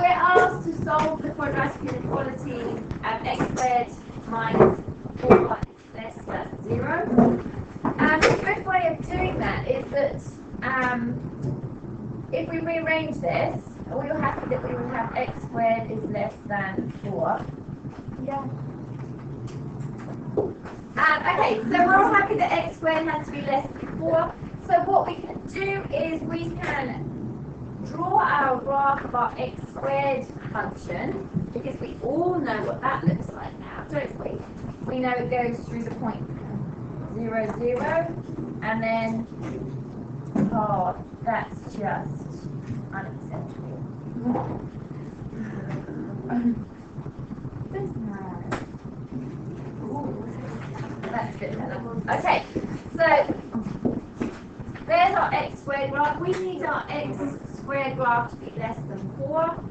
we're asked to solve the quadratic inequality of x squared minus 4 is less than 0. A good way of doing that is that if we rearrange this, are we all happy that we will have x squared is less than 4? Yeah. Okay, so we're all happy that x squared has to be less than 4. So what we can do is we can draw our graph of our x squared function, because we all know what that looks like now, don't we? We know it goes through the point 0, 0, and then, oh, that's just unacceptable. That's good enough. Okay, so there's our x squared graph. We need our x squared graph to be less than 4.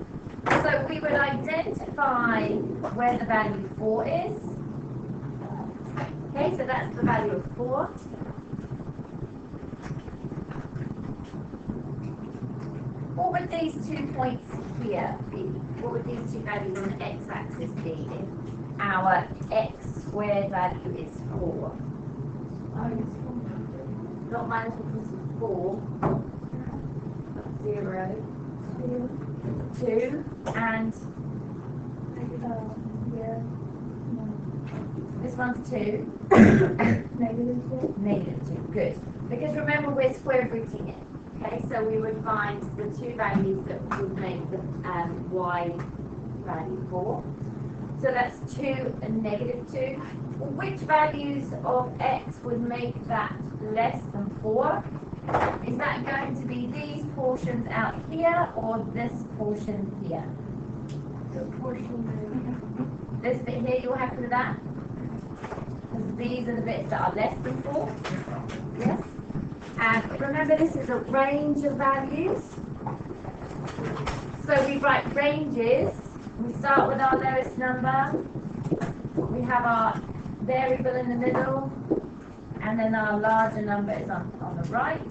So we would identify where the value 4 is. Okay, so that's the value of 4. What would these 2 points here be? What would these 2 values on the x-axis be if our x squared value is 4? Not minus because of 4. 0, 2, and this one's 2. Negative 2. Good. Because remember, we're square rooting it. Okay, so we would find the 2 values that would make the y value 4. So that's 2 and negative 2. Which values of x would make that less than 4? Is that going to be these portions out here or this portion here? The portion there. This bit here, you're happy with that? Because these are the bits that are less than 4. Yes? And remember, this is a range of values. So we write ranges. We start with our lowest number. We have our variable in the middle. And then our larger number is on the right.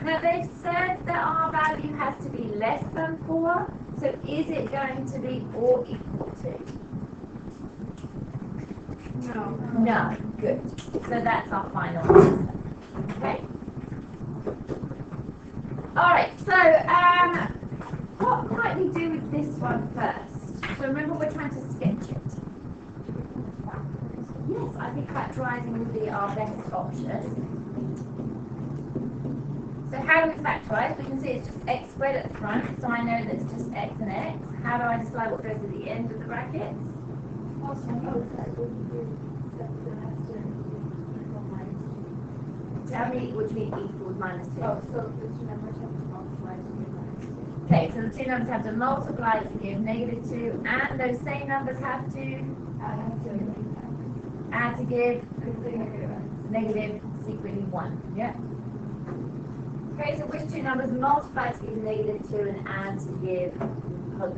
Now they've said that our value has to be less than 4. So is it going to be or equal to? No. No. Good. So that's our final answer. Okay. All right. So what might we do with this one first? So remember, we're trying to sketch it. Yes, I think factorising would be our best option. So how do we factorise? We can see it's just x squared at the front, so I know that it's just x and x. How do I decide what goes at the end of the brackets? Tell me which means equals minus 2. Oh, so the 2 numbers have to multiply to give minus 2. Okay, so the 2 numbers have to multiply to give negative 2, and those same numbers have to add to give negative secretly 1. Yeah. Okay, so which 2 numbers multiply to give negative 2 and add to give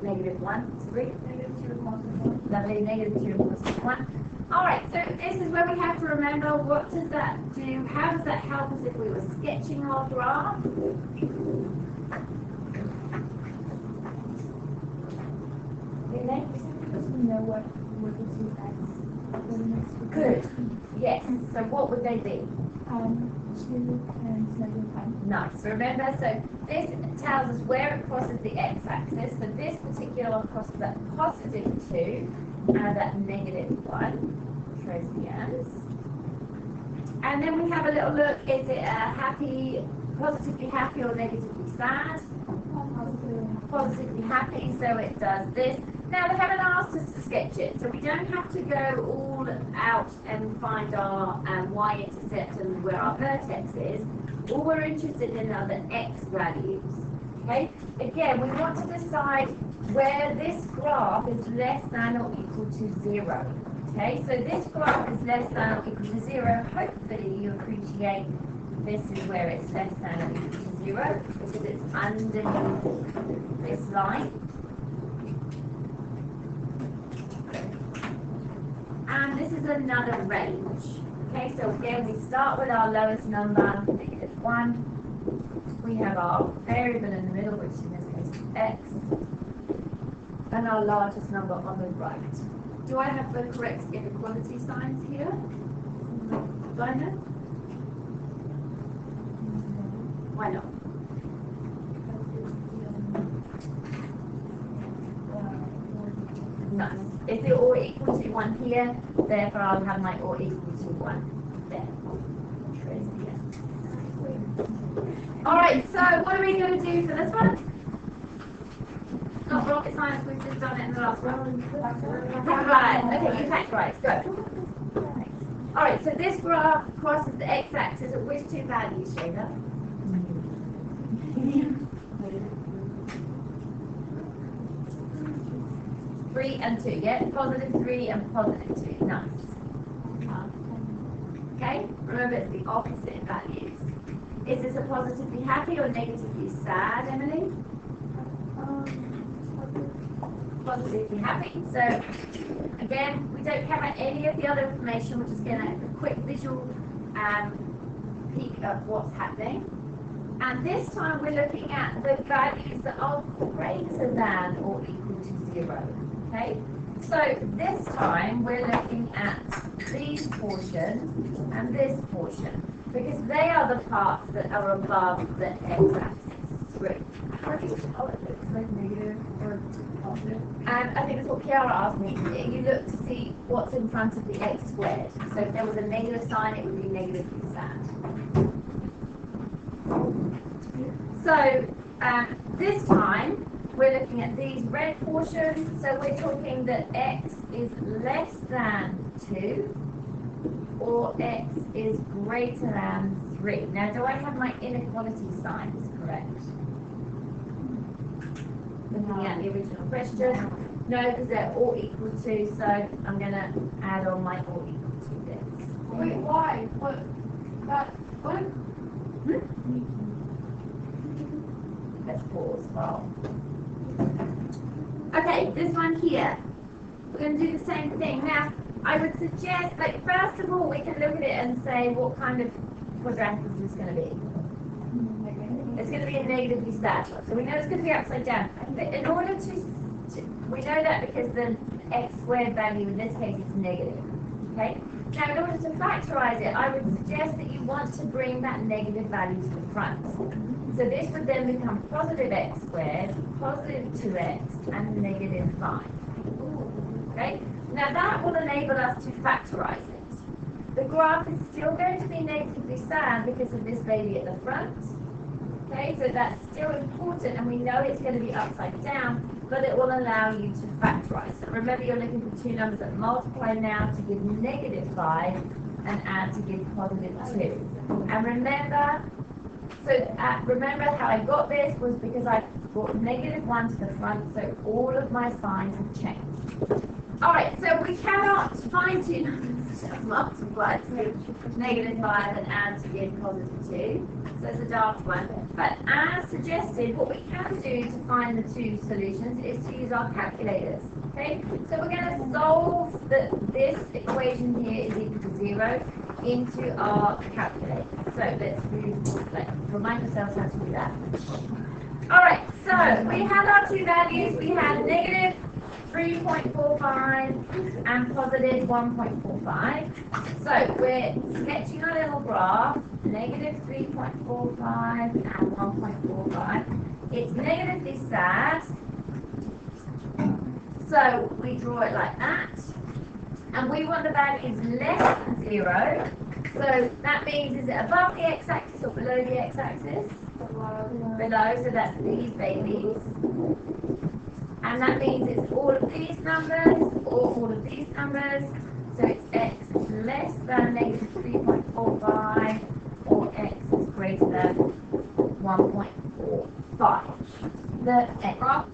negative 1? Three? Negative 2 is multiple 1. Lovely, negative 2 is multiple 1. Alright, so this is where we have to remember, what does that do? How does that help us if we were sketching our graph? Good. Yes. So what would they be? 2 and negative 1. Nice. Remember, so this tells us where it crosses the x-axis. So this particular one crosses at positive 2 and at negative 1. Shows the ends. And then we have a little look. Is it positively happy or negatively sad? Positively happy. So it does this. Now, they haven't asked us to sketch it, so we don't have to go all out and find our y-intercept and where our vertex is. All we're interested in are the x values. Okay? Again, we want to decide where this graph is less than or equal to 0. Okay? So this graph is less than or equal to 0. Hopefully, you appreciate this is where it's less than or equal to 0, because it's underneath this line. And this is another range. Okay, so again, we start with our lowest number, negative 1. we have our variable in the middle, which in this case is x, and our largest number on the right. Do I have the correct inequality signs here? Do I know? Why not? No. Is it all equal to 1 here? Therefore, I'll have my all equal to 1 there. Alright, so what are we going to do for this one? Not rocket science, we've just done it in the last one. Right, okay, you factorize, go. Alright, so this graph crosses the x-axis at which two values, Shayla? 3 and 2, yeah? Positive 3 and positive 2, nice. Okay, remember it's the opposite values. Is this a positively happy or negatively sad, Emily? Positively happy. So, again, we don't cover any of the other information, we're just going to have a quick visual peek of what's happening. And this time we're looking at the values that are greater than or equal to 0. Okay? So this time we're looking at these portions and this portion, because they are the parts that are above the x-axis. How do you tell if it's like negative or positive? And I think that's what Kiara asked me. You look to see what's in front of the x squared. So if there was a negative sign, it would be negatively sad. So this time we're looking at these red portions. So we're talking that x is less than 2 or x is greater than 3. Now, do I have my inequality signs correct? Looking at the original question. No, because they're all equal to, so I'm going to add on my all equal to this. Wait, why? What? What? Let's pause. Well. Okay, this one here. We're going to do the same thing. Now, I would suggest, like, first of all, we can look at it and say, what kind of quadratic is this going to be? It's going to be a negatively sad one. So we know it's going to be upside down. But in order to we know that because the x squared value in this case is negative. Okay? Now, in order to factorize it, I would suggest that you want to bring that negative value to the front. So this would then become positive x squared, positive 2x, and negative 5. Okay? Now that will enable us to factorize it. The graph is still going to be negatively sad because of this baby at the front. Okay, so that's still important, and we know it's going to be upside down, but it will allow you to factorize. So remember, you're looking for two numbers that multiply now to give negative 5 and add to give positive 2. And remember, remember how I got this was because I brought negative 1 to the front, so all of my signs have changed. Alright, so we cannot find two numbers that multiply to negative 5 and add to give positive 2. So it's a daft one. But as suggested, what we can do to find the two solutions is to use our calculators. Okay? So we're going to solve this equation here is equal to 0 into our calculator. So let's remind ourselves how to do that. Alright, so we had our two values. We had negative 3.45 and positive 1.45. So we're sketching a little graph, negative 3.45 and 1.45. It's negatively sad. So we draw it like that. And we want the values less than 0. So that means, is it above the x-axis or below the x-axis? Below, so that's these babies. And that means it's all of these numbers or all of these numbers. So it's x is less than negative 3.45 or x is greater than 1.45. The graph